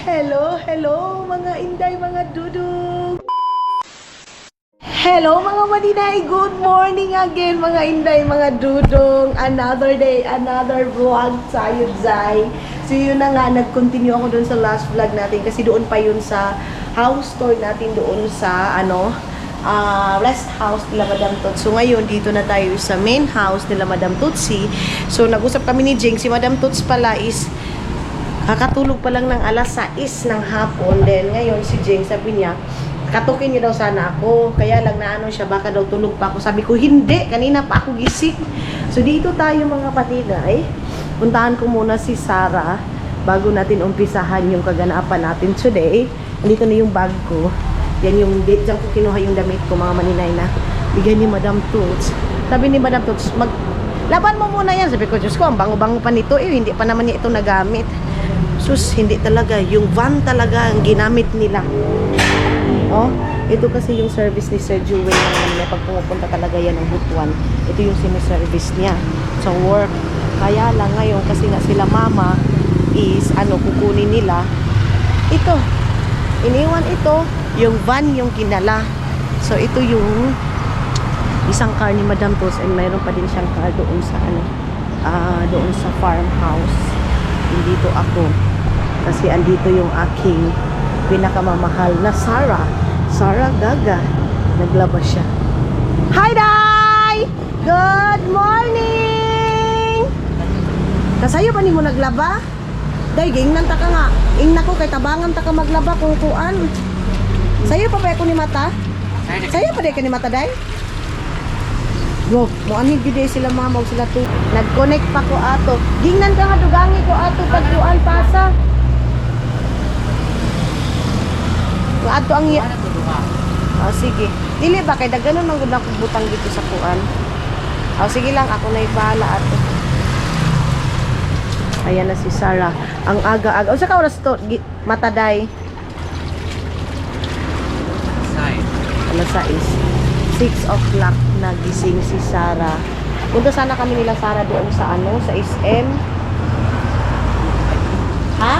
Hello mga inday, mga dudong. Hello mga maninay, good morning again mga inday, mga dudong. Another day, another vlog tayo, Zay. So yun na nga, nag-continue ako dun sa last vlog natin kasi doon pa yun sa house tour natin doon sa rest house nila Madam Tots. So ngayon, dito na tayo sa main house nila Madam Totsi. So nag-usap kami ni Jing, si Madam Tots pala is kakatulog pa lang ng alas 6 ng hapon. Then ngayon si Jing sabi niya, katukin niyo daw sana ako. Kaya lang na siya, baka daw tulog pa ako. Sabi ko, hindi, kanina pa ako gising. So dito tayo mga patinay. Puntahan ko muna si Sarah bago natin umpisahan yung kaganapan natin today. Dito na yung bag ko. Yan yung, diyan ko kinuha yung damit ko mga maninay na bigyan ni Madam Tots. Sabi ni Madam Tots, laban mo muna yan. Sabi ko, Diyos ko, ang bango-bango pa nito. Hindi pa naman niya ito nagamit. Sus, hindi talaga. Yung van talaga ang ginamit nila. Oh, ito kasi yung service ni Sir Jewel na pag pumupunta talaga yan ng Butuan. Ito yung siniservice niya sa work. Kaya lang ngayon kasi nga sila mama is kukunin nila. Ito. Iniwan ito. Yung van yung kinala. So ito yung isang car ni Madam Tos and mayroon pa din siyang car doon sa doon sa farmhouse. Dito ako. Kasi andito yung aking pinakamamahal na Sarah Gaga. Naglaba siya. Hi, Day! Good morning! Kasayo ba ni mo naglaba? Day, gingnan ta ka nga. Ingna ko kay tabangan ta ka maglaba kung kuan. Sayo pa ba ko ni mata? Sayo pa day ka ni mata, Day? Bro, mo ani gid sila mama sila to. Nag-connect pa ko ato. Gingnan ka nga dugangi ko ato pagduan pasa. Ato ang oh, sige. Dili ba kay daghanon man gud ako butang dito sa kuan. Oh, sige lang ako na ibahala ato. Ayan na si Sarah. Ang aga-aga. O sa ka oras to mataday. Alas 6 o'clock nagising si Sarah. Punta sana kami nila Sarah doon sa sa SM. Ha?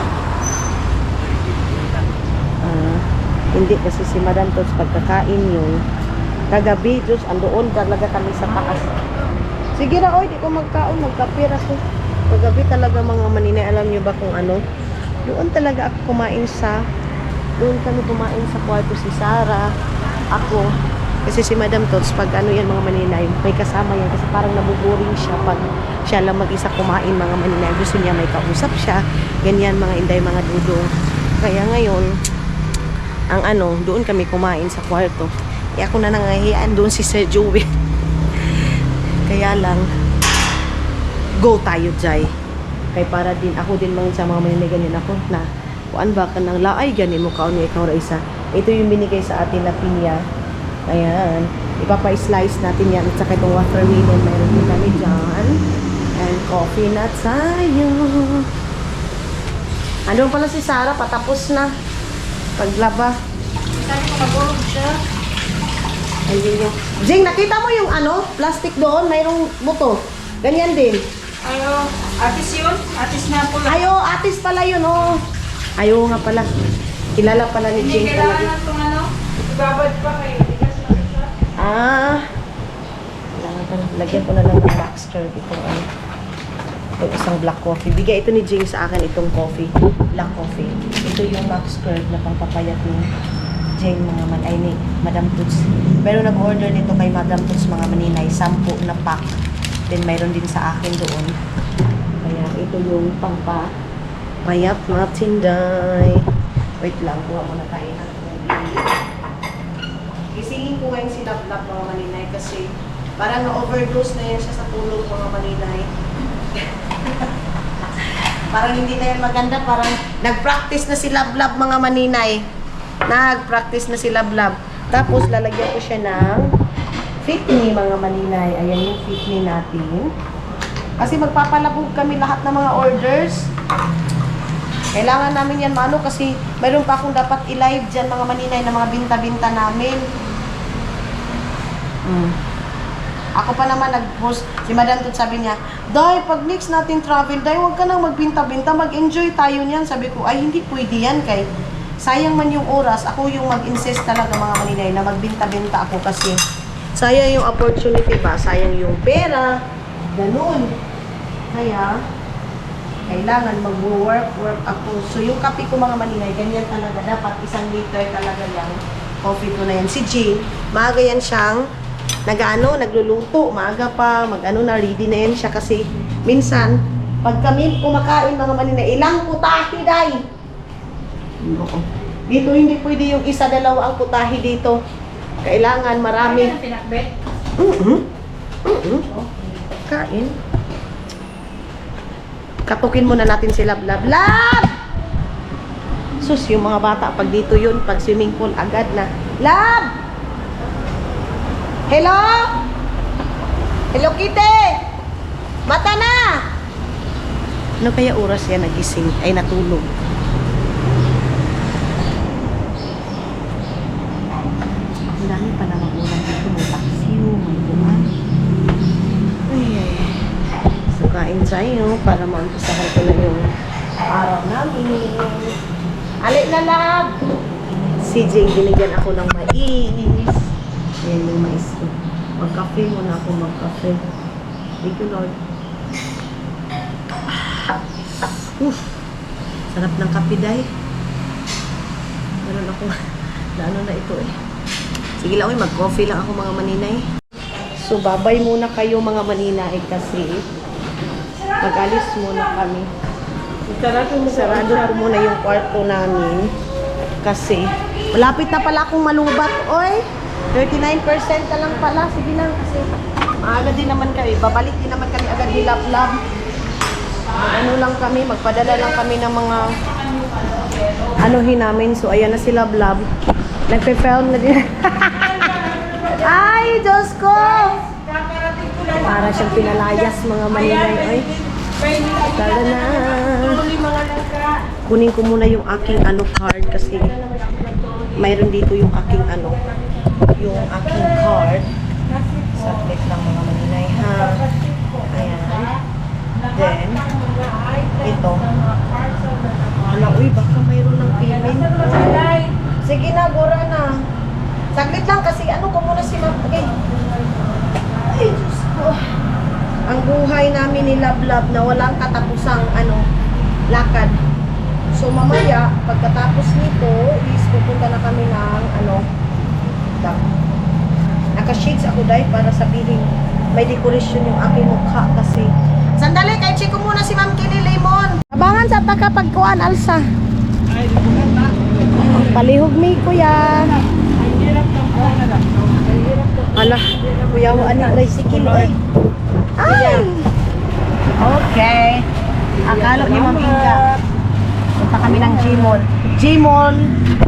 Hindi kasi si Madam Tots pagkakain yun. Kagabi, Diyos, andoon talaga kami sa taas. Sige na, oy, di ko magkaon, magkapira ko. Kagabi talaga mga maninay, alam nyo ba kung doon talaga ako doon kami kumain sa kwarto si Sarah, ako. Kasi si Madam Tots, pag yan mga maninay, may kasama yan. Kasi parang nabuboring siya pag siya lang mag-isa kumain mga maninay. Gusto niya may kausap siya. Ganyan mga inday, mga dudong. Kaya ngayon, doon kami kumain sa kwarto. Eh ako na nangahiyaan doon si Sir Joey. Kaya lang, go tayo, Jai. Kaya para din, ako din sa mga maninay ganyan ako na, kuan ba ka ng laay, ganin mo kaon ikaw ra isa. Ito yung binigay sa atin na pinya. Ayan. Ipapa-slice natin yan. At saka itong watermelon, mayroon din kami dyan. And coffee na tayo. Andun pala si Sarah, patapos na. Paglaba. Sabi ko magulog siya. Ayun yung... Jing, nakita mo yung plastic doon? Mayroong buto. Ganyan din. Ayo, atis yun? Atis na pula. Ayo, atis pala yun, oh. Ayo nga pala. Kilala pala ni Jing. Hindi kailangan na itong ibabad pa kayo. Kailangan pa. Lagyan ko na lang ng black stirred itong itong isang black coffee. Bigay ito ni Jing sa akin itong coffee. Black coffee. Ito yung Max Curd na pangpapayat ni Jing ni Madam Tots. Pero nag-order nito kay Madam Tots mga maninay. 10 na pack. Then mayroon din sa akin doon. Kaya ito yung pangpapayat natin, Day. Wait lang. Kuha muna tayo na. Gisingin ko ngayon si Lap-Lap mga maninay kasi parang na-overdose na yan siya sa tulog mga maninay. Parang hindi na yan maganda, parang nag-practice na si Lab-Lab mga maninay. Nag-practice na si Lab-Lab. Tapos lalagyan ko siya ng fit-knee mga maninay. Ayan yung fit-knee natin. Kasi magpapalabog kami lahat ng mga orders. Kailangan namin yan kasi mayroon pa akong dapat i-live dyan mga maninay na mga binta-binta namin. Ako pa naman nag-post, si Madam Tut sabi niya, Day, pag next natin travel, Day, huwag ka nang magbinta-binta, mag-enjoy tayo niyan. Sabi ko, ay hindi pwede yan kay sayang man yung oras. Ako yung mag-insist talaga mga maninay na magbinta-binta ako kasi sayang yung opportunity ba, sayang yung pera, ganun. Kaya, kailangan mag-work ako. So yung kape ko mga maninay, ganyan talaga, dapat 1 liter talaga yung coffee ko na yan. Si Jane, maaga yan siyang nagluluto, maaga pa, na, ready na yan siya kasi minsan, pag kami kumakain mga manina, ilang putahe, Day? Dito hindi pwede yung isa, dalawa ang putahe dito. Kailangan marami. Ano pinakbet? Kain. Katukin muna natin sila, Lab. Lab! Sus, yung mga bata, pag dito yun, pag swimming pool, agad na. Lab! Hello? Hello, Kitty! Mata na! Ano kaya oras yan nagising? Ay, natulog. Ang dami pa namang ulan dito. May taksiw, may buwan. Ay. So, kain tayo para maumpisahan ko na yung araw namin. Alik na, Lab! Si Jay, binigyan ako ng mais. Ayan yung mais ko. Mag-cafe muna ako, mag-cafe. Thank you, Lord. Sarap ng kape, Day. Meron ako, na ito eh. Sige lang, mag-coffee lang ako mga maninay. So, babay muna kayo mga maninay kasi mag-alis muna kami. Sarado ko muna yung kwarto namin kasi malapit na pala akong malubat. Oy! 39% na lang pala. Sige lang kasi maaga din naman kami. Babalik din naman kami agad ni Lab. Ano lang kami, magpadala lang kami ng mga anuhin namin. So, ayan na si Lab. Nagpe-film na din. Ay, Diyos ko! Para siyang pinalayas mga maninay. Ay, tala na. Kunin ko muna yung aking card kasi mayroon dito yung aking yung aking card. Saglit lang mga maninay ha. Ayan. Then, ito. Wala, uy, baka mayroon ng payment. Sige na, Gora na. Saglit lang kasi ano ko muna si Ma'am. Okay. Ay, Diyos ko. Ang buhay namin ni Lab na walang katapusang lakad. So mamaya, pagkatapos nito, is pupunta na kami ng naka-shades ako dahil para sabihin may decoration yung aking mukha kasi. Sandali, kahit check ko muna si Ma'am Kini Lemon. Abangan sa takapagkuan, Alsa. Ay, bukan na. Palihog mi, kuya. Ang hirap ng buwan na lang. Ang hirap ng Ala, kuya mo ani tricycle eh. Ay! Okay. Akala ni Ma'am Inga. Punta kami ng Gmall. Gmall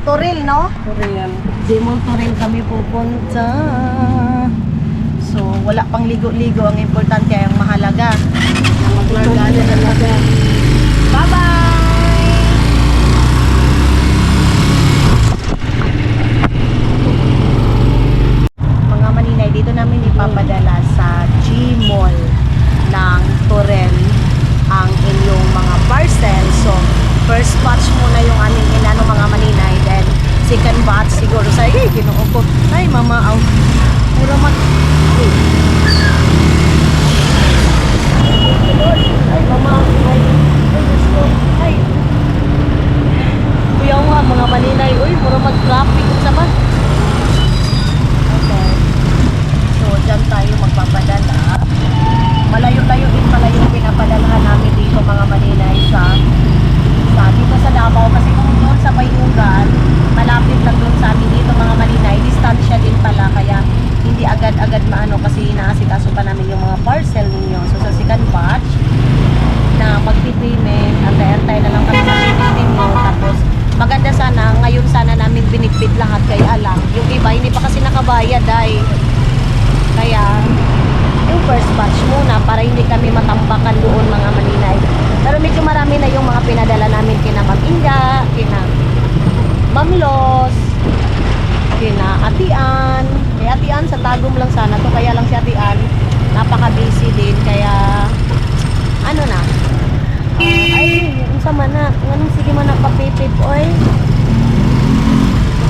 Toril, no? Korean. Gmall Toril kami pupunta. So, wala pang ligo-ligo. Ang importante ay ang mahalaga. Maglarga na talaga. Bye-bye! Mga maninay, dito namin ipapadala sa Gmall ng Torel ang inyong mga parcel. So, first batch muna yung aming mga maninay. Then, second batch siguro sa ginoo ko. Ay, mama, pura man. Ay, mama, ay, Diyos ko. Ay, kuya nga, mga maninay. Uy, pura mag-traffic sa ba? Okay. So, dyan tayo magpapadala. Malayo-layo din pala yung pinapadalahan namin dito mga maninay sa dito sa Davao kasi kung doon sa Bayugan malapit lang doon sa amin dito mga maninay, distansya din pala kaya hindi agad-agad maano kasi inaasikaso pa namin yung mga parcel ninyo. So sa second batch na magpipayment, antay-antay na lang kami sa payment ninyo. Tapos maganda sana, ngayon sana namin binitbit lahat kaya lang yung iba hindi pa kasi nakabayad ay kaya yung first batch muna para hindi kami matambakan doon mga maninay. Pero medyo marami na yung mga pinadala namin kina Ma'am Inga, kina Ma'am Los, kina Atian. Kaya Atian sa Tagum lang sana to, kaya lang si Atian napaka-busy din kaya ano na. Ay, unsa man na, nganong sige man napapipip oy.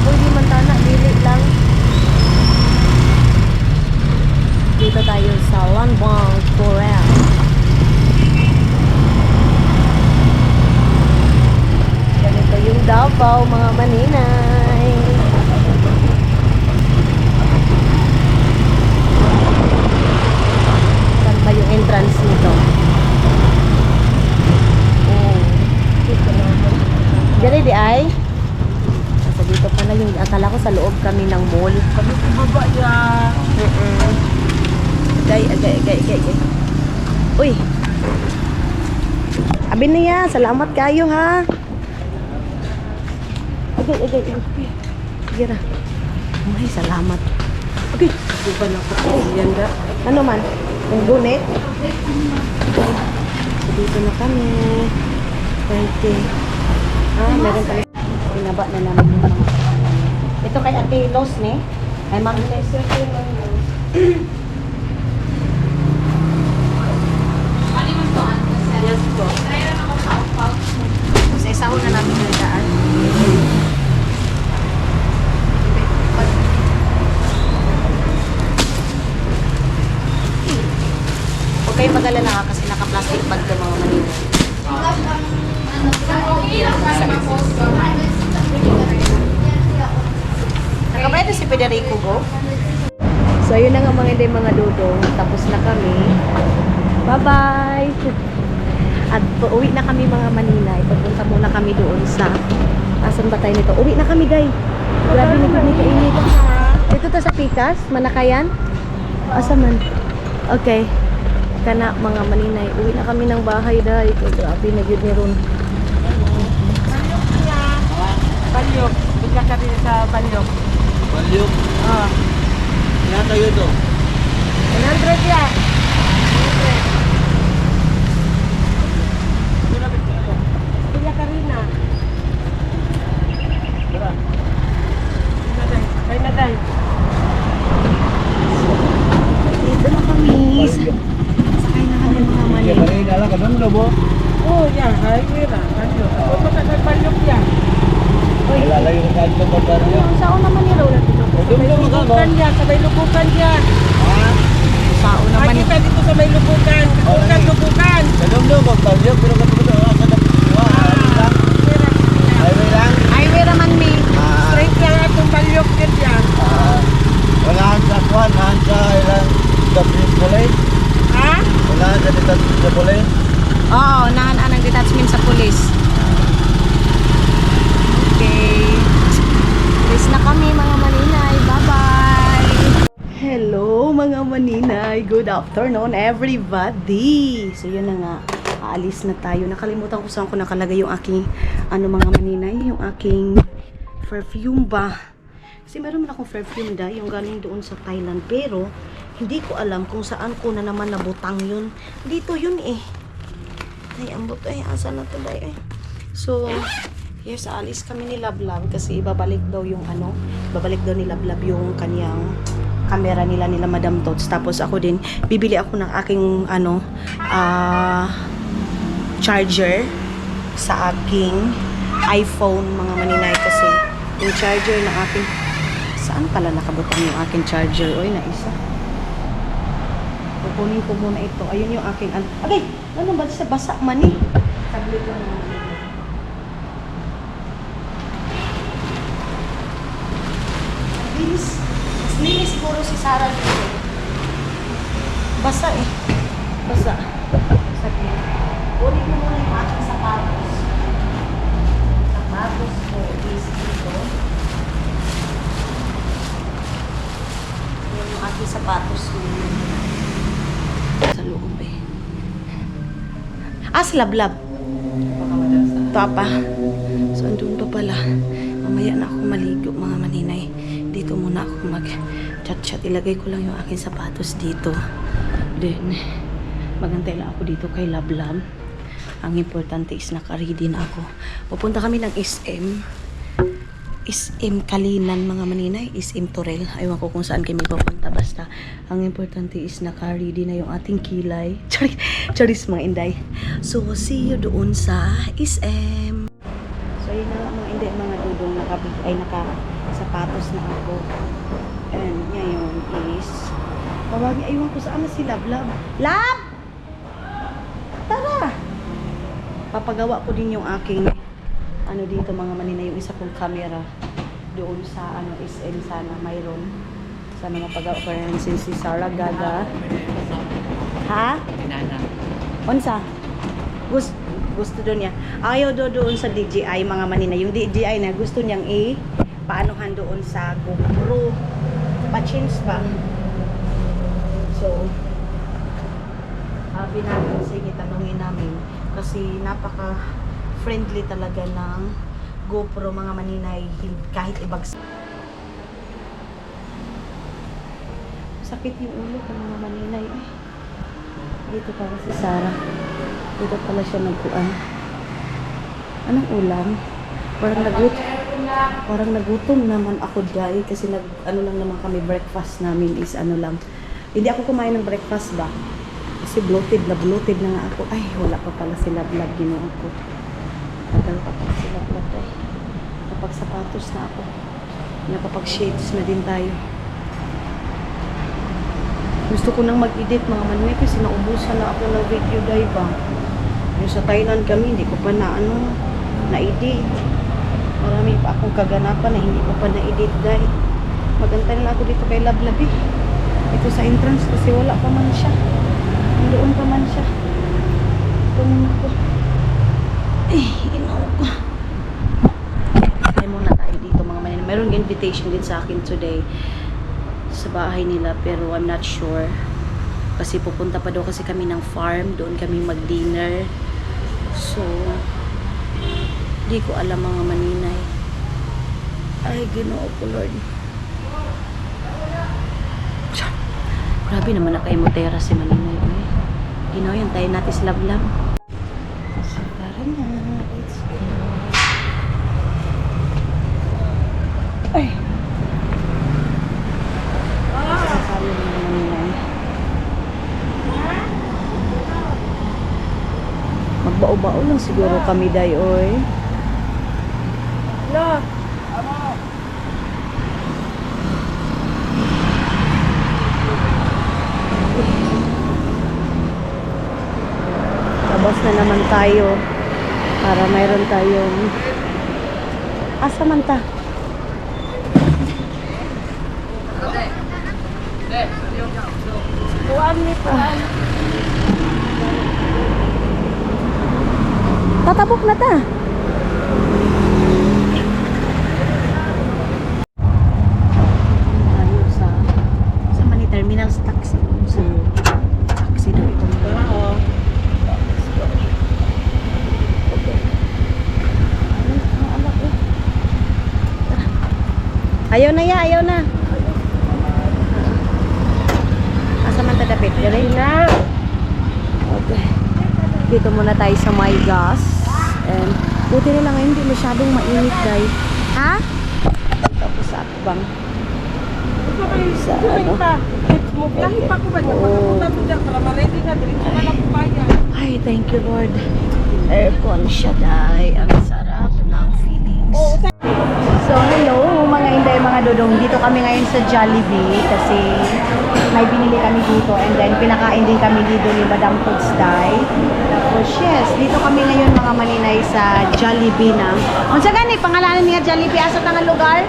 Pwede man tana dili lang. Dito tayo sa Lanbang, Korea. Ganito yung Davao, mga maninay. Saan ba yung entrance nito? Oh. Dali di ay? Nasa dito pala yung akala ko sa loob kami ng mall. Kami baba yan. Agay. Uy. Abi niya, salamat kayo ha. Agay. Sige na. Ay, salamat. Okay. Di ba na ko yan da? Ano man? Yung bonnet? So, dito na kami. 30. Meron kami. Pinaba na namin yung mga. Ito kay Ate Los, ne? Ay, Ma'am Los. Yes po. Sa isahon na namin yung daan. Huwag kayong mag-alala ha, kasi naka-plastic bag ka mga manila. Nakabayad na si Federico go? So yun na nga mga dudong. Tapos na kami. Bye-bye! At uuwi na kami mga Manila. Ipapunta muna kami doon sa... Asan ba tayo nito? Uwi na kami, guys. Grabe na kami kainit. Dito to sa Pikas? Manakayan? Asan man? Okay. Kana mga Maninay. Uwi na kami ng bahay, dahil. Grabe na yun ni Ron. Balyok. Bigla ka rin sa Balyok. Balyok. Yan tayo ito. 100 yan. Bigla ka rin na. Tara. Kay Naday. Dito na kami. Sakay na kami mga Iya, Maninay. kali dalam kadang lobo. Oh, yan. Highway na. Balyok. Ako pa na Balyok yan. Wala yung kanto pa baryo. Saan naman ni Ron? Dum-dum ka ba? Lubukan yan. Sa may lubukan yan. Saan naman Lagi ni... ka dito sa may lubukan. Lubukan. Kadum-dum mag baryo pero kadum-dum sa dapwa. Highway lang. Highway naman mi. Straight lang atong Balyok yan yan. Wala sa kwan, sa ilang dapwa. Ha? Wala sa dapwa. Oo, nahan ang detachment sa pulis. Okay. Alis na kami mga Maninay. Bye-bye! Hello mga Maninay. Good afternoon everybody. So yun na nga. Aalis na tayo. Nakalimutan ko saan ko nakalagay yung aking mga Maninay. Yung aking perfume ba. Kasi meron akong perfume da. Yung galing doon sa Thailand. Pero hindi ko alam kung saan ko na naman nabutang yun. Dito yun eh. Ay, ambot. Ay, asa na to ba eh. So, yes, alis kami ni Lablab kasi babalik daw yung babalik daw ni Lablab yung kanyang camera nila Madam Tots. Tapos ako din, bibili ako ng aking charger sa aking iPhone mga Maninay kasi yung charger na aking saan pala nakabutang yung aking charger? Oy, na isa. Kukunin ko muna ito. Ayun yung aking okay, ano ba sa basa man eh. Tablet ko naman. Linis. Mas linis siguro si Sarah dito. Basa eh. Basa. Saglit. Kunin ko muna yung aking sapatos. Sapatos ko is dito. Yung aking sapatos sa loob eh. Sa Lablab. Ito pa. So, andun pa pala. Mamaya na ako maligo mga Maninay. Dito muna ako mag-chat-chat. Ilagay ko lang yung aking sapatos dito. Then, magantay lang ako dito kay Lablab. Ang importante is naka-ready na ako. Pupunta kami ng SM. SM Kalinan mga maninay, SM Torel. Aywan ko kung saan kayo may papunta. Basta, ang importante is naka-ready na yung ating kilay. Charis mga inday. So, see you doon sa SM. So, yun na mga inday, mga dudong naka-sapatos na ako. And ngayon is, aywan ko saan na si Lab. Lab! Tara! Papagawa ko din yung aking dito mga manina, yung isa kong camera doon sa SM sana mayroon sa mga pagawa si Sarah Gaga. Ha? Unsa? Gusto doon niya. Ayaw doon sa DJI mga manina. Yung DJI na gusto niyang paanohan doon sa GoPro. Pa-change pa. So, sabi namin, sige, tanungin namin. Kasi napaka-friendly talaga ng GoPro mga maninay, kahit ibagsak. Sakit yung ulo ko mga maninay. Dito pala si Sarah. Dito pala siya nagkuan. Anong ulam? Parang nagutom naman ako dahil kasi lang naman kami, breakfast namin is lang. Hindi ako kumain ng breakfast ba? Kasi bloated na nga ako. Ay, wala pa pala sila vlog, ginawa ko. Tagal pa pala sila vlog ay. Nakapag-sapatos na ako. Nakapag-shades na din tayo. Gusto ko nang mag-edit mga maninay kasi naubusan na ako ng video dahil ba. Yung sa Thailand kami, hindi ko pa na-edit. Marami pa akong kaganapan na hindi ko pa na-edit dahil. Magantay na ako dito kay Lablabi. Ito sa entrance kasi wala pa man siya. Doon pa man siya. Tumuna ko. Inaw ko. Kaya muna tayo dito mga maninay. Mayroong invitation din sa akin today sa bahay nila pero I'm not sure. Kasi pupunta pa daw kasi kami ng farm. Doon kami mag-dinner. So, di ko alam mga maninay. Ay, Ginoo ko Lord. Grabe naman na kayo motera si maninay. Ginoo yan, tayo natin sa Lablab. So, tara na. Let's go. Ay! Sasabi mo naman maninay. Magbao-bao lang siguro kami day, oy. Lo. Labas na naman tayo para mayroon tayong asa man ta? Tuan ni tuan. Tatapok na ta. Tayo sa Mani Terminal sa taxi. Sa taxi daw ito. Oo. Ayaw na ya, ayaw na. Asa man ta dapit? Dali na. Okay. Dito muna tayo sa My Gas. And buti na lang hindi masyadong mainit guys. Ha? Tapos sa akbang. Sa ano? Lahi pa ko ba niya? Pagkapunta mo dyan para ma-ready na. Diretso na lang pupaya. Ay, thank you Lord. Aircon siya dahil. Ang sarap ng feelings. So, hello mga inday, mga dudong. Dito kami ngayon sa Jollibee kasi may binili kami dito and then pinakain din kami dito ni Madam Pugsday. Tapos, yes, dito kami ngayon mga maninay sa Jollibee na. Kung sa gani, pangalanan niya Jollibee, asa tangang lugar?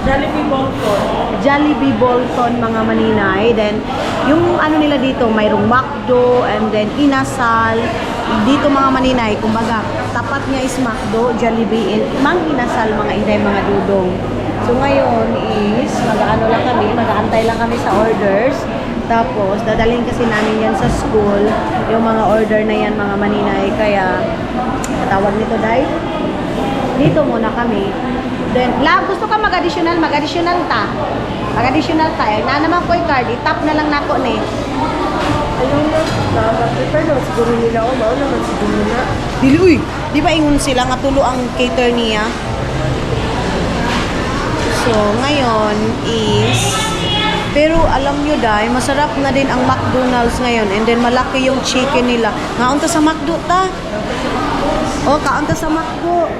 Jollibee Bolton. Jollibee Bolton mga maninay. Then, yung ano nila dito, mayroong McDo and then Inasal. Dito mga maninay, kumbaga, tapat niya is McDo, Jollibee, and Mang Inasal mga inday, mga dudong. So ngayon is, mag-ano lang kami, mag-aantay lang kami sa orders. Tapos, dadalhin kasi namin yan sa school, yung mga order na yan mga maninay. Kaya, tawag nito dahil, dito muna kami. Then, gusto ka mag-additional ta. Mag-additional tayo. Na naman ko yung card, itap na lang nako ni. Ayun na. Prefer na. Siguro nila o. Mao naman siguro na. Dili, uy! Di ba ingon sila nga tulo ang cater niya? So, ngayon is, pero alam nyo dahil, masarap na din ang McDonald's ngayon. And then, malaki yung chicken nila. Ngaunta sa McDo ta. Oh, kaunta sa McDo.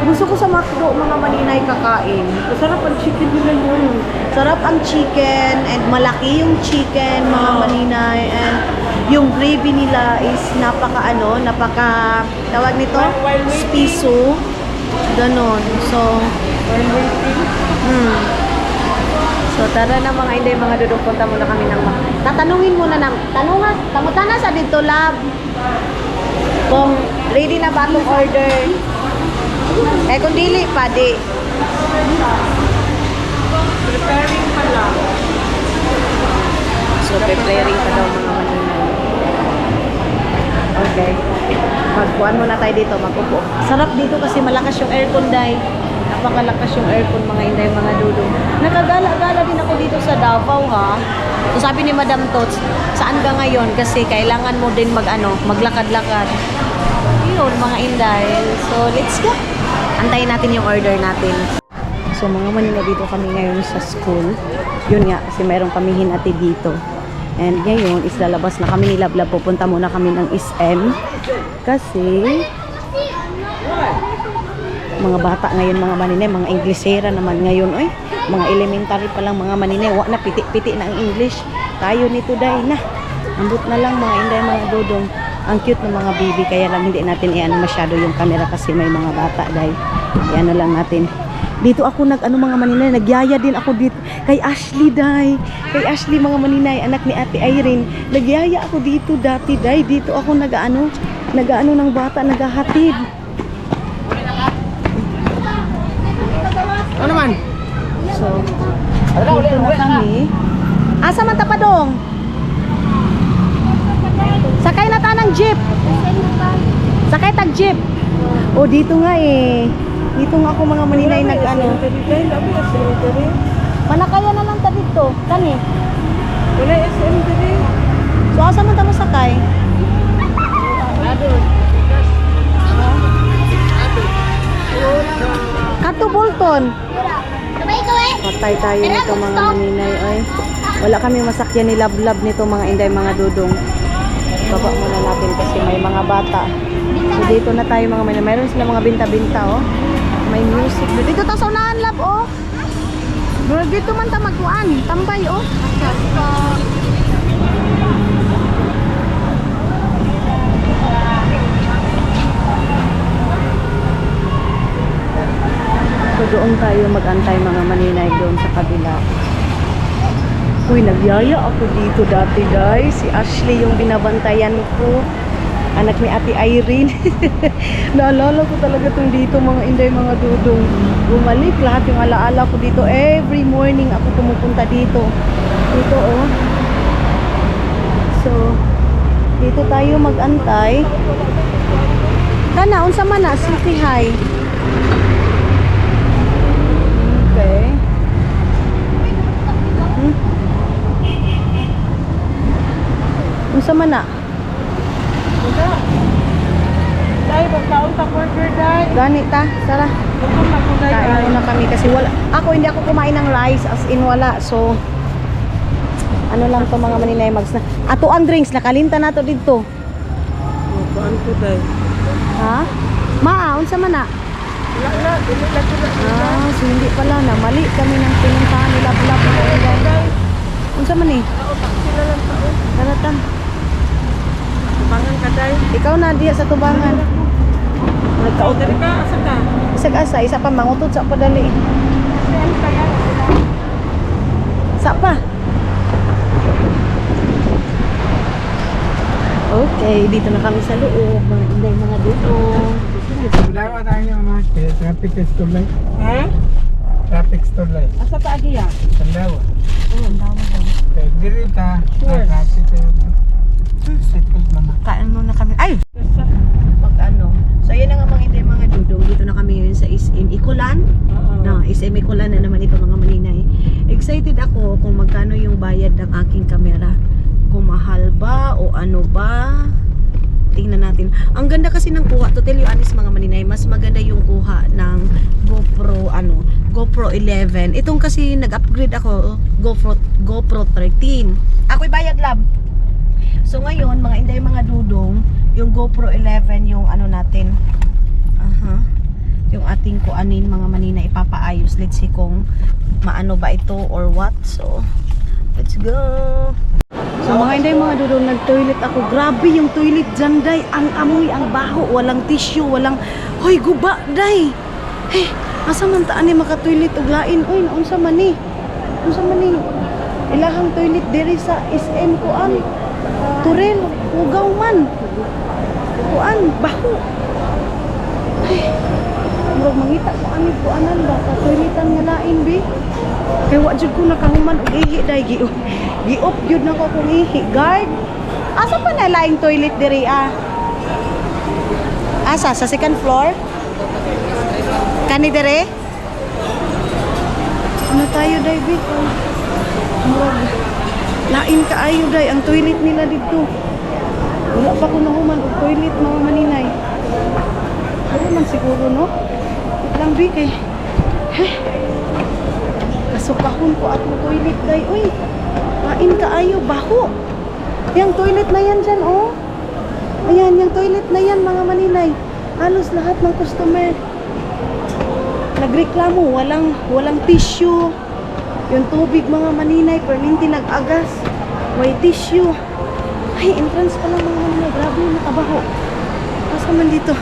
Gusto ko sa McDo, mga maninay kakain. Masarap ang chicken nila yun. Sarap ang chicken, and malaki yung chicken, mga maninay. And yung gravy nila is napaka, tawag nito? Spiso. Ganon. So, So, tara na mga inday, mga dudong, punta muna kami ng tatanungin muna na, tangutan na sa dito, lab. Kung ready na ba itong order? Eh, kung dili pa, di. Preparing pa lang. So, preparing pa daw mga maninay. Okay. Magkuhan muna tayo dito, magupo. Sarap dito kasi malakas yung aircon, day. Napakalakas yung aircon, mga inday, mga dudong. Nakagala-gala din ako dito sa Davao, ha. So, sabi ni Madam Tots, saan ka ngayon? Kasi kailangan mo din maglakad-lakad. Yun, mga inday. So, let's go. Antayin natin yung order natin. So, mga maninay, dito kami ngayon sa school. Yun nga, kasi mayroon kami hinati dito. And ngayon, is lalabas na kami ni Lablab. Pupunta muna kami ng SM. Kasi, mga bata ngayon, mga maninay, mga Inglesera naman ngayon, oy. Mga elementary pa lang, mga maninay, wak na piti-piti na ang English. Tayo nito, day na. Ambot na lang, mga inday, mga dudong. Ang cute ng mga baby, kaya lang hindi natin iyan masyado yung camera kasi may mga bata, day. Iyan na lang natin. Dito ako mga maninay, nagyaya din ako dito kay Ashley, day. Kay Ashley, mga maninay, anak ni Ate Irene. Nagyaya ako dito dati, day. Dito ako nagaano ng bata, naghahatid. Ano naman? So, dito na kami. Asa man tapadong? Sakay na ta ng jeep. Sakay tag jeep. O, dito nga eh. Dito nga ako, mga maninay, Manakaya na lang ta dito. Kani? Wala SM diri. So, asa man ta mo sakay? Kato Bolton. Patay tayo nito, mga maninay. Ay, wala kami masakyan ni Lablab nito, mga inday, mga dudong. Baba muna natin kasi may mga bata. So, dito na tayo, mga maninay. Mayroon sila mga binta-binta, oh. May music. Dito ta sa unahan, Lab, oh. Dito man ta magkuan. Tambay, oh. So, doon tayo mag-antay, mga maninay, doon sa kabila. Uy, nagyaya ako dito dati, guys. Si Ashley yung binabantayan ko. Anak ni Ate Irene. Naalala ko talaga itong dito, mga inday, mga dudong. Bumalik lahat yung alaala ko dito. Every morning ako pumupunta dito. Dito, oh. So, dito tayo mag-antay. Kana, unsa man na, City High. Okay. Unsa man na? Dai, pagkaon ta burger, dai. Gani ta, Sara. Gutom na ko, dai. Kain muna kami kasi hindi ako kumain ng rice, as in wala. So, ano lang to, mga maninay, mags na. Ato ang drinks, nakalinta na to dito. Kuan ko, dai. Ha? Unsa man na? Wala, dili lang ko. So hindi pala na. Mali kami ng pinuntahan nila Blab, mga maninay. Unsa man eh? Sila lang tao. Tara ta. Tubangan ka, dai. Ikaw na diya sa tubangan. Ikaw, diri ka, asa ka? Isag asa, isa pa mangutod sa padali. SM kaya. Sa pa. Okay, dito na kami sa loob. Mga inday, mga dito. Dawa tayo naman. Traffic stop light. Ha? Traffic stop light. Asa ta agiya? Sandawa. Ang dami daw. Kaya diri ta. Sure. Traffic street code mama. Kain muna kami. Ay! Pag ano. So, yun na nga, mga inday, mga dudong. Dito na kami ngayon sa SM Ikulan. No, SM Ikulan na naman ito, mga maninay. Excited ako kung magkano yung bayad ng aking kamera. Kung mahal ba o ano ba. Tingnan natin. Ang ganda kasi ng kuha. To tell you honest, mga maninay, mas maganda yung kuha ng GoPro GoPro 11. Itong kasi nag-upgrade ako, GoPro 13. Ako'y bayad lab. So ngayon, mga inday mga dudong, yung GoPro 11 yung ano natin. Yung ating kuanin mga manina ipapaayos. Let's see kung maano ba ito or what. So, let's go. So mga inday mga dudong, nag-toilet ako. Grabe yung toilet dyan, day. Ang amoy, ang baho. Walang tissue, walang... Hoy, guba, day. Hey, asa man taan ni maka-toilet og lain. Uy, naunsa man ni? Unsa man ni? Ilahang toilet diri sa SM kuan. Turel, ugaw man. Kuan, baho. Ay, murag mangita ko ani kuanan ba ka toiletan nga lain bi. Kay wa jud ko nakahuman og ihi day giop jud nako kung ihi. Guard. Asa pa na laing toilet diri Asa sa second floor? Kani dire? Ano tayo day bi? Murag lain kaayo day ang toilet nila dito. Wala pa ko nahuman og toilet mga maninay. Ano man siguro no? Lang bi kay. Kasukahon ko at mo toilet day. Uy, lain kaayo baho. Yang toilet na yan dyan oh. Ayan, yung toilet na yan mga maninay. Halos lahat ng customer nagreklamo, walang tissue. Yung tubig mga maninay, perminti nag-agas. May tissue. Ay, entrance pa lang mga maninay. Grabe yung nakabaho. Asa man dito?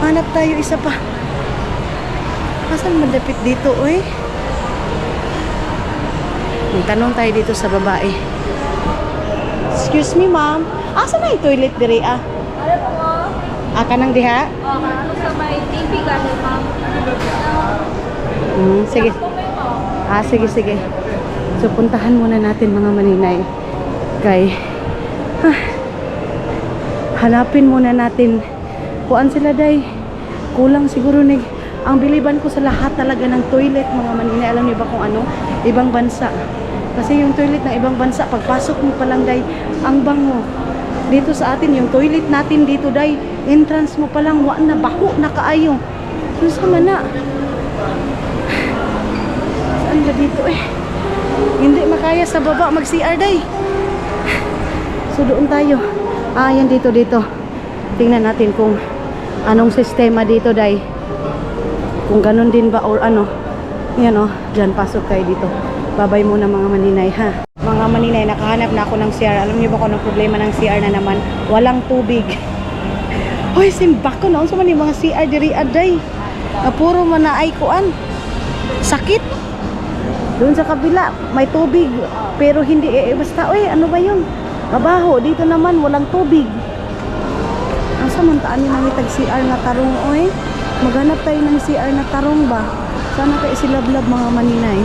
Hanap tayo isa pa. Asan madapit dito, oy? Magtanong tayo dito sa babae. Excuse me, ma'am. Asa na yung toilet diri Ano po? Kanang diha? Ano sa may TV gano'n, ma'am? Sige. Sige. So, puntahan muna natin mga maninay. Kay, hanapin muna natin. Kuan sila day. Kulang siguro ni. Ang biliban ko sa lahat talaga ng toilet mga maninay. Alam niyo ba kung ano? Ibang bansa. Kasi yung toilet ng ibang bansa, pagpasok mo pa lang day, ang bango. Dito sa atin, yung toilet natin dito day, entrance mo pa lang, wa na baho na kaayo. Ano sa mana? Saan ba dito eh? Hindi makaya sa baba mag-CR day. So doon tayo. Yan dito. Tingnan natin kung anong sistema dito day. Kung ganun din ba or ano. Yan oh, dyan pasok kayo dito. Babay muna mga maninay ha. Mga maninay, nakahanap na ako ng CR. Alam niyo ba kung anong problema ng CR na naman? Walang tubig. Hoy, simbako na. Unsa man yung mga CR diri aday. Puro man na ay kuan. Sakit. Doon sa kabila, may tubig. Pero hindi, basta, oy, ano ba yun? Mabaho. Dito naman, walang tubig. Ang samantaan ni nangitag CR na tarong, oy. Maghanap tayo ng CR na tarong ba? Sana kayo silablab mga maninay.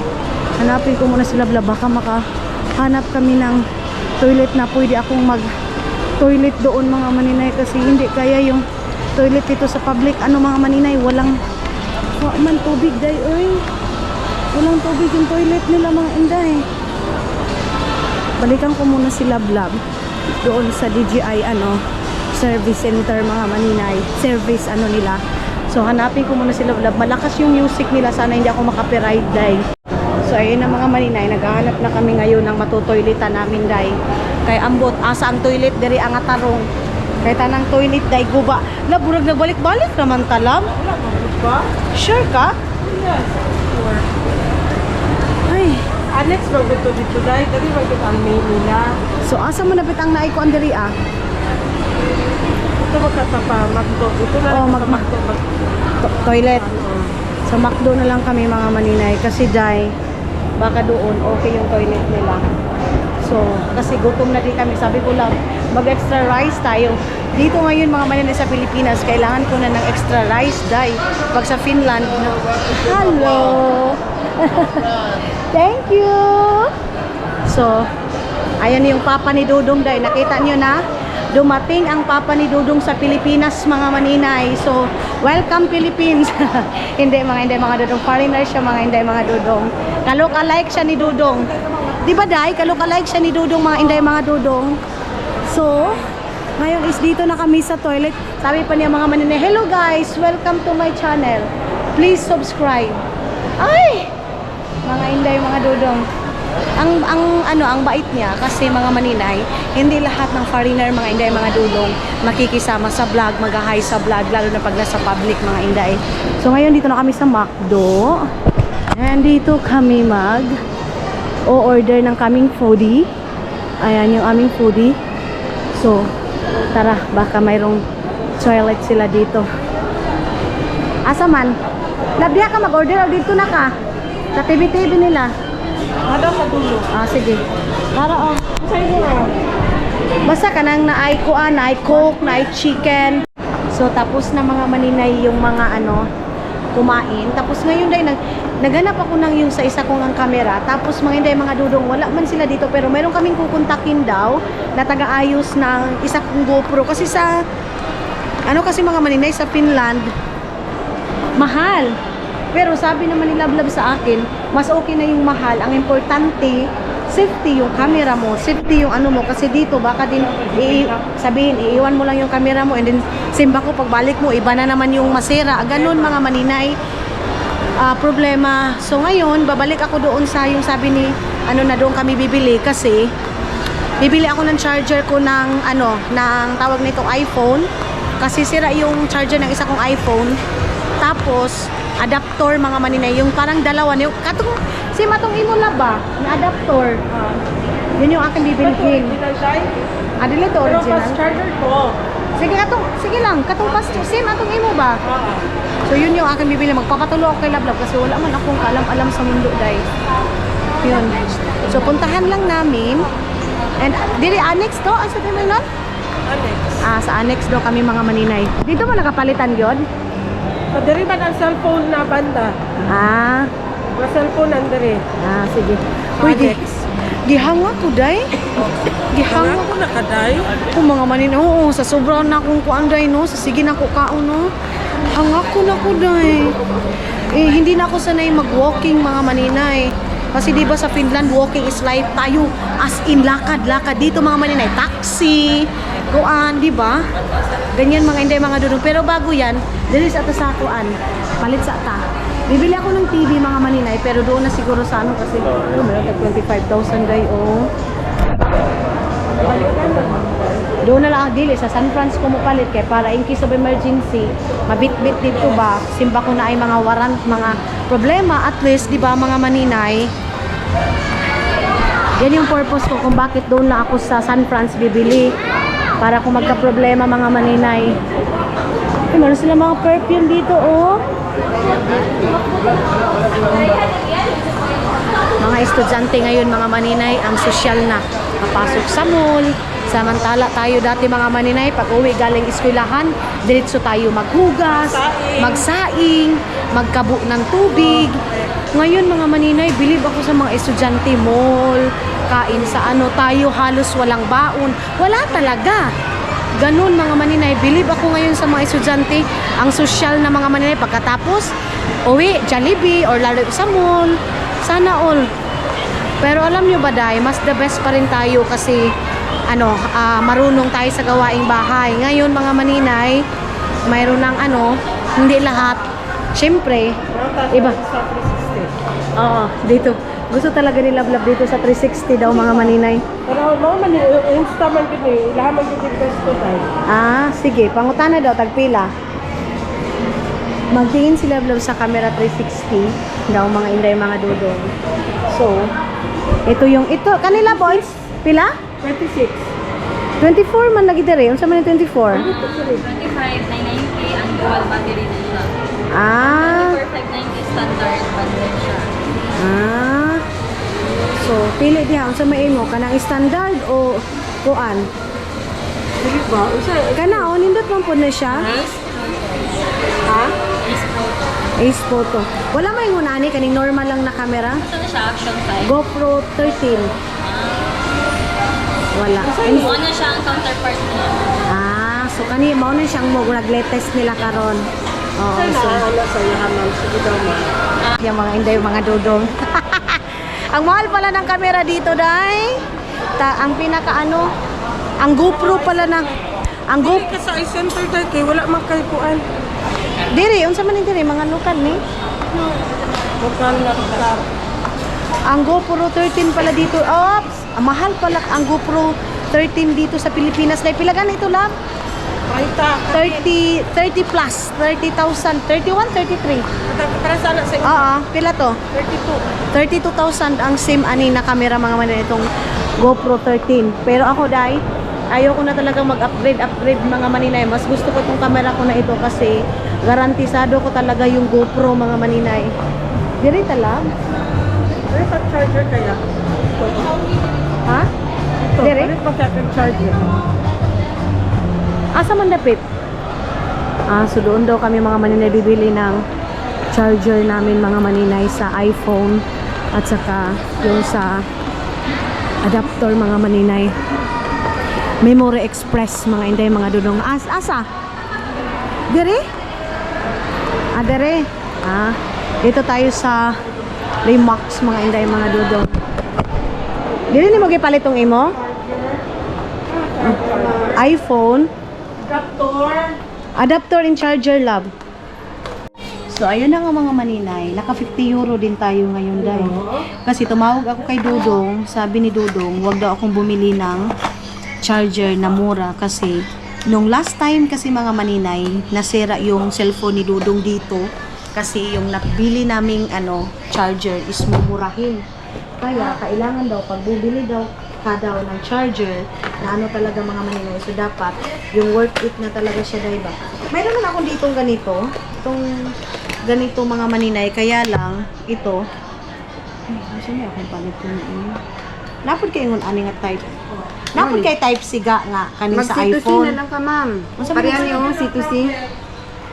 Hanapin ko muna silablab. Baka makahanap kami ng toilet na pwede akong mag-toilet doon mga maninay. Kasi hindi kaya yung toilet dito sa public. Ano mga maninay, walang man tubig day, oy. Walang tubig yung toilet nila mga inday. Balikan ko muna si Lablab doon sa DJI service center mga maninay. Service nila. So hanapin ko muna si Lablab. Malakas yung music nila. Sana hindi ako makapiright day. So ayun na mga maninay. Naghahanap na kami ngayon ng matutoiletan namin day. Kay ambot asa ang toilet diri ang atarong. Kay tanang toilet day guba. Laburag nagbalik-balik naman talam. Ba? Sure ka? Yes. Sure. Ay. Alex, dito dahil. Dali magkita ang main nila. So asa mo napit ang naiko ang diri Ito magkatapa, Macdo. Ito na lang sa Macdo. Toilet. Sa McDo na lang kami mga maninay. Kasi dai, baka doon okay yung toilet nila. So, kasi gutom na din kami. Sabi ko lang, mag-extra rice tayo. Dito ngayon mga maninay sa Pilipinas, kailangan ko na ng extra rice dai. Pag sa Finland, hello! Thank you! So, ayan yung papa ni Dudong dai. Nakita nyo na? Dumating ang papa ni Dudong sa Pilipinas mga maninay. So, welcome Philippines. Hindi mga Dudong. Foreigner siya mga Dudong. Kaloka-like siya ni Dudong. Di ba day? Kaloka-like siya ni Dudong mga Dudong. So, ngayon is dito na kami sa toilet. Sabi pa niya mga maninay, hello guys, welcome to my channel. Please subscribe. Ay! Mga inday, mga dudong. Ang bait niya kasi mga maninay, hindi lahat ng foreigner, mga inday, mga dudong, makikisama sa vlog, mag-hi sa vlog, lalo na pag nasa public, mga inday. So ngayon dito na kami sa McDo. And dito kami o-order ng kaming foodie. Ayan yung aming foodie. So, tara, baka mayroong toilet sila dito. Asa man? Labya ka mag-order o dito na ka? Sa TV-TV nila. Ada sa dulo. Sige. Para Sa'yo na. basta ka nang na-ay kuan, na-ay coke, na-ay chicken. So, tapos na mga maninay yung mga kumain. Tapos ngayon dahil naghanap ako ng yung sa isa kong ang camera. Tapos mga hindi, mga dudong, wala man sila dito. Pero mayroon kaming kukontakin daw na taga-ayos ng isa kong GoPro. Kasi kasi mga maninay sa Finland, mahal. Pero sabi naman ni Lablab sa akin, mas okay na yung mahal. Ang importante, safety yung camera mo, safety yung mo. Kasi dito, baka din iiwan mo lang yung camera mo, and then simba ko, pagbalik mo, iba na naman yung masira. Ganun mga maninay, problema. So ngayon, babalik ako doon sa yung sabi ni, na doon kami bibili kasi, bibili ako ng charger ko ng, ng tawag nito iPhone. Kasi sira yung charger ng isa kong iPhone. Tapos, adapter mga maninay, yung parang dalawa yung si matong imo na ba na adapter, yun yung aking bibilhin. Adili to original charger ko. sige lang katong same atong imo ba. So yun yung aking bibili. Magpapatulo ako kay Lablab kasi wala man akong kaalam-alam sa mundo dai. Yun, so puntahan lang namin, and dili annex to asa din nun? Annex. Sa annex do kami mga maninay. Dito mo nakapalitan yun? Diri man ang cellphone na banda. Mga cellphone nandiri. Sige. Pwede. Gihanga ko, day. Gihanga Ako nakaday. mga manin. Oo, sa sobrang na akong kuan, day, no? Sa sige na ko kaon, no? Hanga ko na ko, day. Hindi na ako sanay mag-walking, mga maninay. Kasi diba sa Finland, walking is life tayo. As in, lakad-lakad. Dito, mga maninay, taxi, kuan, diba? Ganyan, mga hindi, mga dudong. Pero bago yan, dali sa ata sa kuan. Palit sa ata. Bibili ako ng TV, mga maninay, pero doon na siguro sa kasi meron tag 25,000 day, Doon na lang dili sa San Francisco mo palit kay para in case of emergency, mabit-bit dito ba, simba ko na ay mga warrant, mga problema, at least, di ba, mga maninay, yan yung purpose ko kung bakit doon na ako sa San Francisco bibili, para kung magka-problema, mga maninay. Meron sila mga perfume dito, Mga estudyante ngayon, mga maninay, ang sosyal na. Papasok sa mall. Samantala tayo dati, mga maninay, pag uwi galing eskwelahan, diretso tayo maghugas, magsaing, magkabo ng tubig. Ngayon, mga maninay, bilib ako sa mga estudyante, mall, kain sa tayo halos walang baon. Wala talaga. Ganun, mga maninay, bilib ako ngayon sa mga estudyante, ang sosyal na mga maninay, pagkatapos uwi, Jollibee or lalo sa mall, sana all. Pero alam nyo ba, day, mas the best pa rin tayo kasi marunong tayo sa gawaing bahay. Ngayon, mga maninay, mayroon ng hindi lahat. Siyempre, iba. Oo, dito. Gusto talaga ni Lablab dito sa 360 daw, mga maninay. Pero mga maninay, instaman ko ni, ilaman ko yung pesto tayo. Sige. Pangutana daw, tagpila. Magtingin si Lablab sa camera 360 daw, mga inday, mga dudong. So, ito, kanila boys, pila? 26. 24 man lagi dere. Unsa man yung 24? 25, 990 ang dual battery na siya. 590 standard battery siya. So, pili diha. Unsa may imo? Kanang standard o kuan? Dili ba? Kana, nindot man po na siya. Ace photo. Wala may ngunani, kaning normal lang na camera. Ito na siya action 5. GoPro 13. Wala. Ano na siya ang counterpart niya. So kani mao na siyang latest nila karon. Oo, so sa yahanan. Sige daw mo. yung mga inday, mga dudong. Ang mahal pala ng camera dito, day. Ang pinaka ang GoPro pala ang Dili ka sa center dahil kay wala man kay kuan. Diri, unsa man ni diri mga lokal ni? Lokal na car. Ang GoPro 13 pala dito. Ops, mahal pala ang GoPro 13 dito sa Pilipinas. Dahil pila ganito lang? 30 plus, 30,000, 31, 33. Para sana sa Oo, pila to? 32. 32,000 ang same ani na camera mga man itong GoPro 13. Pero ako dai, ayoko na talaga mag-upgrade mga maninay. Mas gusto ko itong camera ko na ito kasi garantisado ko talaga yung GoPro mga maninay. Diri talag? Ano pa charger kaya? Ha? Ito, Dire? ano pa kaya charger? Asa man dapit? So doon daw kami mga maninay bibili ng charger namin mga maninay sa iPhone at saka yung sa adapter mga maninay. Memory Express mga inday mga dudong. Asa? Dire? Dire. Dito tayo sa Remax mga inday mga dudong. Dire ni mo gipalit tong imo? iPhone adapter and charger lab. So ayun na nga mga maninay, naka 50 euro din tayo ngayon dahil. Kasi tumawag ako kay Dudong, sabi ni Dudong, wag daw akong bumili ng charger na mura kasi nung last time kasi mga maninay, nasira yung cellphone ni Dudong dito kasi yung nabili naming charger is mumurahin. Kaya kailangan daw pag bubili daw ka daw ng charger na talaga mga maninay. So dapat yung worth it na talaga siya dahil ba. Mayroon naman akong ditong ganito mga maninay. Kaya lang ito. Gusto niya akong palit yun. Napod kayo yung ani nga type. Napod kay type C nga kaning sa Mag-C2C iPhone. na lang ka, ma'am. Unsa man Parehan yung yung C2C.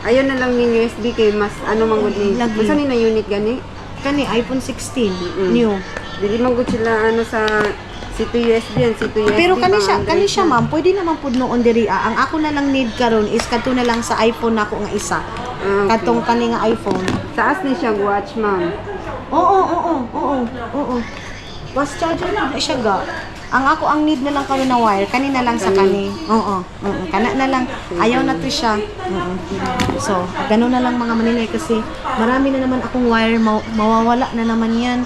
Ayun na lang yung USB kay mas manggod ni. Lagi. Masa ni na unit gani? Kani iPhone 16 new. Dili manggod sila sa C2 USB yan, C2 USB. Pero kani pang siya Android na. ma'am, pwede naman pud noon diri. Ang ako na lang need karon is kadto na lang sa iPhone nako nga isa. Okay. Katong kani nga iPhone. Taas ni siya watch, ma'am. Oo. Was charger na siya ga. Ang need na lang karon na wire, kanina lang sa kani. Oo. Kana na lang. Ayaw na to siya. So, gano'n na lang mga maninay kasi marami na naman akong wire, mawawala na naman yan.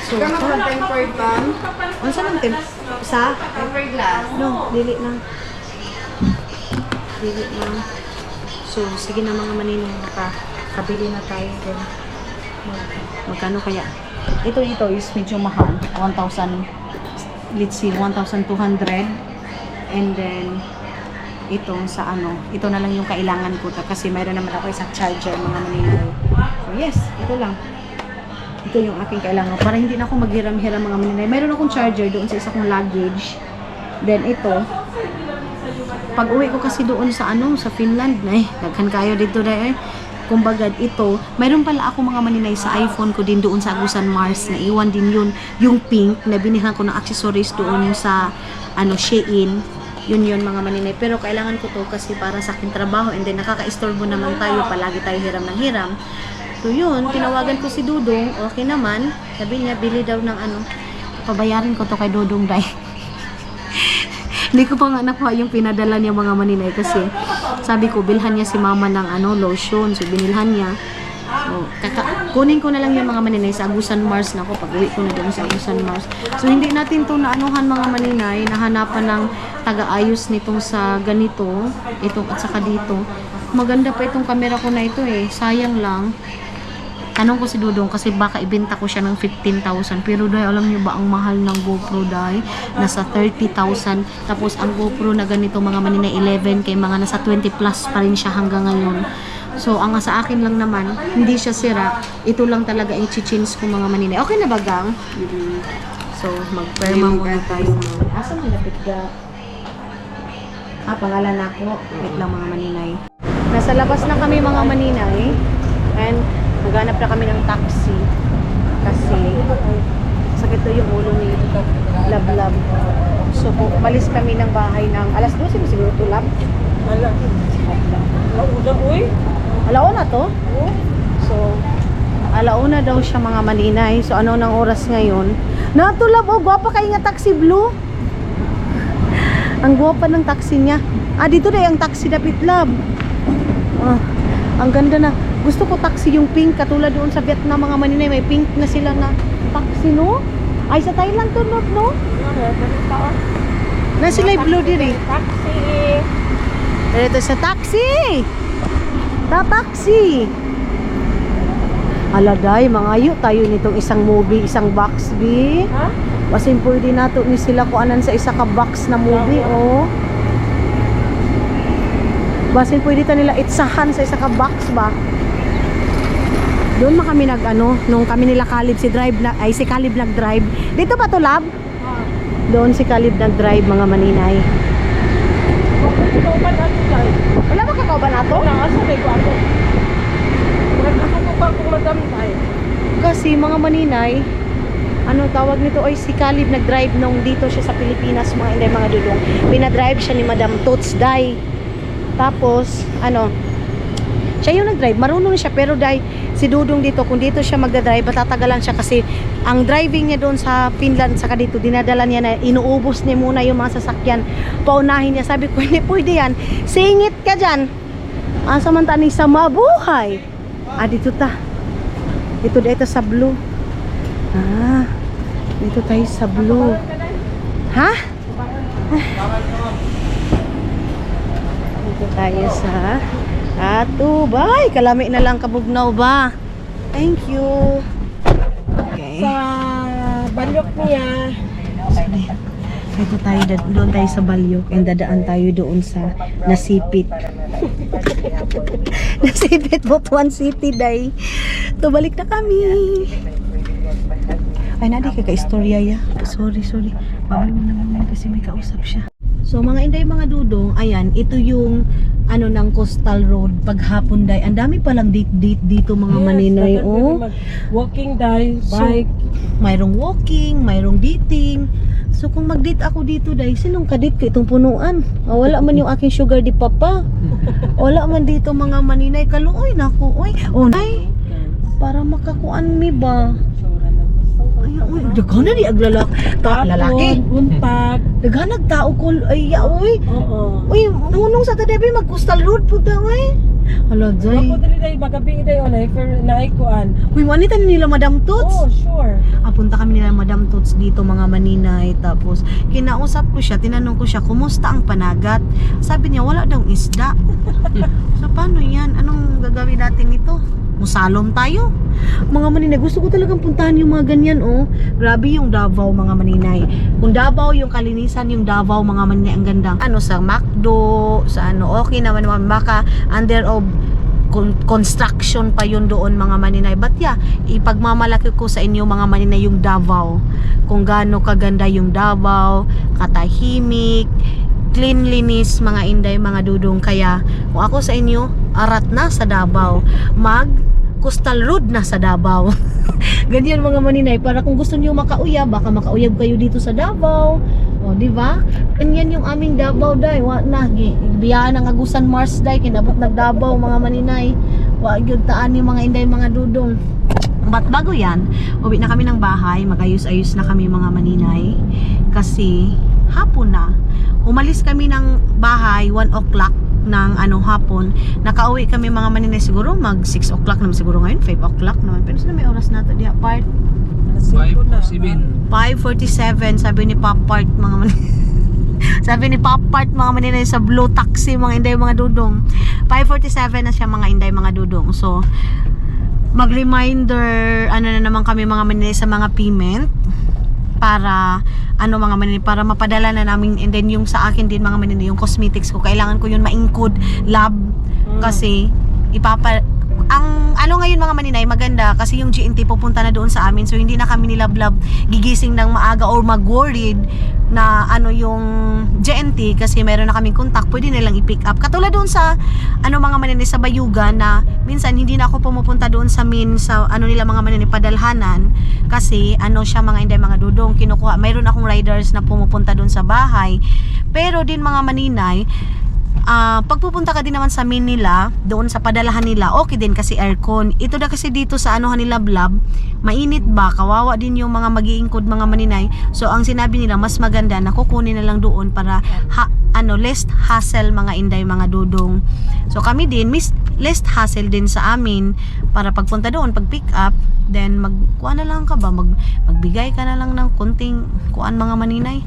So, Kama sa tempered, ma'am. unsa nang sa? Tempered glass. No, dili na. So, sige na mga maninay, nakabili na tayo din. Magkano kaya? Ito is medyo mahal. 1,000, let's see, 1,200. And then, itong sa ito na lang yung kailangan ko kasi mayroon naman ako isang charger mga maninay. So, yes, ito lang. Ito yung aking kailangan para hindi na ako maghiram-hiram mga maninay. Mayroon akong charger doon sa isa kong luggage. Then ito, pag uwi ko kasi doon sa sa Finland na daghan kayo dito dai kumbaga ito, mayroon pala ako mga maninay sa iPhone ko din doon sa Agusan Mars na iwan din yun, yung pink na binihan ko ng accessories doon sa Shein. Yun mga maninay. Pero kailangan ko to kasi para sa aking trabaho and then nakaka-istorbo naman tayo, palagi tayo hiram ng hiram. So yun, tinawagan ko si Dudong, okay naman. Sabi niya, bili daw ng pabayarin ko to kay Dudong dai. Hindi ko pa nga nakuha yung pinadala niya mga maninay kasi sabi ko, bilhan niya si mama ng lotion. So binilhan niya. So, kunin ko na lang yung mga maninay sa Agusan Mars na ako pag uwi ko na doon sa Agusan Mars. So hindi natin to naanuhan mga maninay, nahanapan ng taga-ayos nitong sa ganito, ito at saka dito. Maganda pa itong camera ko na ito sayang lang. Tanong ko si Dudong kasi baka ibenta ko siya ng 15,000 pero dahil alam niyo ba ang mahal ng GoPro dahil nasa 30,000 tapos ang GoPro na ganito mga maninay 11 kay mga nasa 20 plus pa rin siya hanggang ngayon. So ang sa akin lang naman hindi siya sira, ito lang talaga ang i-change ko mga maninay. Okay na ba gang? So magperma muna tayo. Asa man lapit ka? Pangalan ako. Wait lang mga maninay. Nasa labas na kami mga maninay and naghanap na kami ng taxi kasi sakit daw yung ulo ni Lab. So, umalis kami ng bahay ng alas 12 mo siguro ito, Lab? Alauna, uy. Alauna to? So, alauna daw siya mga maninay. So, ano nang oras ngayon? Nato, Lab, gwapa kayo nga taxi blue. Ang gwapa ng taxi niya. Dito na yung taxi dapit, Lab. Ang ganda na. Gusto ko taxi yung pink. Katulad doon sa Vietnam mga maninay. May pink na sila na taxi, no? Ay, sa Thailand to, no? Na sila yung blue diri. Taxi. Dito sa taxi. Taxi. Aladay, mangayo tayo nitong isang movie, isang box, B. Ha? Basin pwede nato ni sila kuanan sa isa ka box na movie, oh. Basin pwede ta nila itsahan sa isa ka box ba. Doon ma kami nung kami nila Caleb si Caleb nag-drive. Dito ba to, Lab? Doon si Caleb nag-drive, mga maninay. Kauban ato tayo. Wala ba kakauban nato? Wala nga sa may kwarto. Nagluto ko pa kung madam tayo. Kasi mga maninay, tawag nito ay si Caleb nag-drive nung dito siya sa Pilipinas, mga inday, mga dudong. Pinadrive siya ni Madam Toots Day. Tapos, siya yung nag-drive. Marunong siya, pero dahil si Dudong dito, kung dito siya magdadrive, matatagalan siya kasi ang driving niya doon sa Finland, saka dito, dinadala niya na inuubos niya muna yung mga sasakyan. Paunahin niya. Sabi ko, hindi pwede yan. Singit ka dyan. Samantaning sa mabuhay. Dito ta. Dito sa blue. Dito tayo sa blue. Ha? Dito tayo sa Atubay. Kalami na lang kabugnaw ba? Thank you. Okay. Sa Balyok niya. Dito tayo, doon tayo sa Balyok and dadaan tayo doon sa Nasipit. Nasipit, Butuan City, day. Tubalik na kami. Ay, nadi ka istorya ya. Sorry. Bawal mo naman kasi may kausap siya. So, mga inday, mga dudong, ayan, ito yung ng Coastal Road paghapon, day. Ang dami palang date dito, mga maninoy, oh. Walking day, bike. Mayroong walking, mayroong dating. So kung mag-date ako dito, day, sinong kadate ko itong punuan? Wala man yung aking sugar di papa. Wala man dito, mga maninay. Kaluoy na ako. Nay, para makakuan mi ba? Ay, daghan na di aglalak. Lalaki. Untag. Daghan nagtao ko. Ay, Oo. Uy, nunong sa tadabi mag-Coastal Road po daw, ay. Hala, Ako day. dali day magabi day onay for naikuan. Uy, manita nila Madam Toots. Oh, sure. Punta kami nila Madam Toots dito, mga maninay. Tapos kinausap ko siya, tinanong ko siya kumusta ang panagat. Sabi niya wala daw isda. So paano yan? Anong gagawin natin ito? Musalom tayo. Mga maninay, gusto ko talagang puntahan yung mga ganyan, oh. Grabe yung Davao, mga maninay. Kung Davao yung kalinisan, yung Davao, mga maninay, ang ganda. Sa McDo, sa okay naman baka under of construction pa yun doon, mga maninay. But yeah, ipagmamalaki ko sa inyo, mga maninay, yung Davao. Kung gaano kaganda yung Davao, katahimik, cleanliness, mga inday, mga dudong. Kaya kung ako sa inyo, arat na sa Davao, Coastal Road na sa Davao. Ganyan, mga maninay, para kung gusto niyo makauyab, baka makauyab kayo dito sa Davao. Di ba? Ganyan yung aming Davao, day. Wa na biyaan ang Agusan Mars, day, kinabot nag Davao, mga maninay. Wa gyud taan yung mga inday, mga dudong. But bago yan, uwi na kami ng bahay, magayos-ayos na kami, mga maninay, kasi hapon na. Umalis kami ng bahay 1 o'clock ng hapon. Nakauwi kami, mga maninay, siguro mag 6 o'clock naman siguro ngayon, 5 o'clock naman. Pero sila may oras na ito diya part 5:47, sabi ni Papart, mga maninay. Sabi ni Papart, mga maninay, sa blue taxi, mga inday, mga dudong. 5:47 na siya, mga inday, mga dudong. So mag-reminder na naman kami, mga maninay, sa mga payment para mga maninay, para mapadala na namin. And then yung sa akin din, mga maninay, yung cosmetics ko, kailangan ko yun ma-include lab kasi ang ngayon, mga maninay, maganda kasi yung GNT pupunta na doon sa amin, so hindi na kami nilablab gigising ng maaga or mag-worried na yung GNT, kasi meron na kaming contact, pwede nilang i-pick up. Katulad doon sa mga maninay, sa Bayugan, na minsan hindi na ako pumupunta doon sa sa nila, mga maninay, padalhanan, kasi siya, mga inday, mga dudong, kinukuha, mayroon akong riders na pumupunta doon sa bahay. Pero din, mga maninay, pagpupunta ka din naman sa nila, doon sa padalahan nila, okay din kasi aircon. Ito na kasi dito sa nila blab, mainit ba, kawawa din yung mga mag-iingkod, mga maninay. So ang sinabi nila, mas maganda na kukunin na lang doon para less hassle mga inday, mga dudong. So kami din less hassle din sa amin para pagpunta doon, pag pick up, then magkuha na lang ka ba, magbigay ka na lang ng konting kuan mga maninay,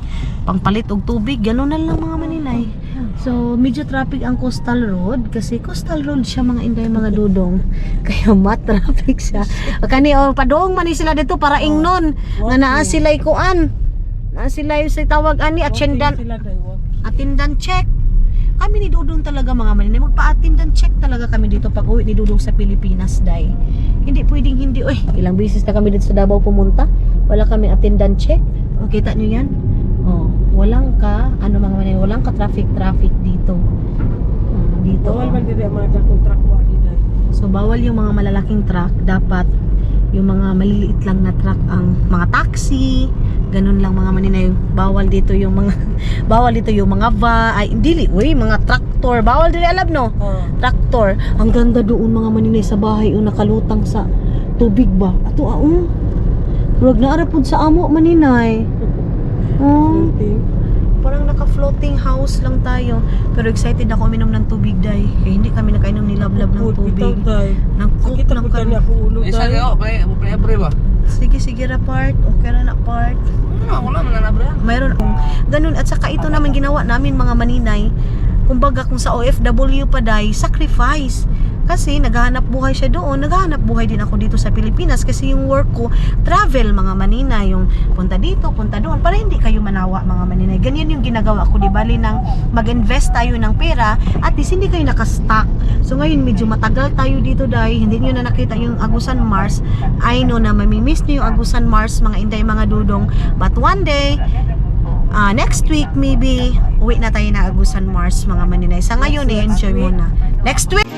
pangpalit og tubig, gano'n na lang mga maninay. So medyo traffic ang coastal road kasi coastal road siya mga inday, mga dudong, kaya traffic siya. Kani padong man ni sila dito para ingnon nga naa sila kuan, naa sila sa tawag ani attendant, Sila day, wag. attendant check. Kami ni Dudong talaga mga maninay, magpa-attendant check talaga kami dito pag uwi ni Dudong sa Pilipinas, day. Hindi pwedeng hindi, ilang beses na kami dito sa Davao pumunta, wala kami attendant check. O, kita nyo yan? O, walang mga maninay, walang ka traffic dito. Dito. Bawal man diri ang mga dakong truck wa giday. So, bawal yung mga malalaking truck, dapat yung mga maliliit lang na truck, ang mga taxi, ganun lang mga maninay. Bawal dito yung mga mga tractor, bawal dito, alam no? Tractor. Ang ganda doon mga maninay sa bahay, nakalutang sa tubig ba? Ato Rog na arapod sa amo maninay. Parang naka-floating house lang tayo. Pero excited ako uminom ng tubig, day. Kaya hindi kami nakainom ni Lablab ng tubig. Nang-cook Kita lang po kami. kanya ako ulo Isa day. kayo, pre ba? Sige ra part. Okay na part. Wala man na bro. Mayroon akong ganun. At saka ito naman ginawa namin mga maninay. Kumbaga kung sa OFW pa, day, sacrifice. Kasi naghahanap buhay siya doon, naghahanap buhay din ako dito sa Pilipinas kasi yung work ko, travel mga maninay, yung punta dito, punta doon, para hindi kayo manawa mga maninay. Ganyan yung ginagawa ko, di bali nang mag-invest tayo ng pera, at least hindi kayo nakastock. So ngayon medyo matagal tayo dito, dahil hindi nyo na nakita yung Agusan Mars. I know na mamimiss nyo yung Agusan Mars mga inday, mga dudong, but one day, next week maybe, uwi na tayo na Agusan Mars mga maninay. Sa ngayon, i-enjoy muna. Next week!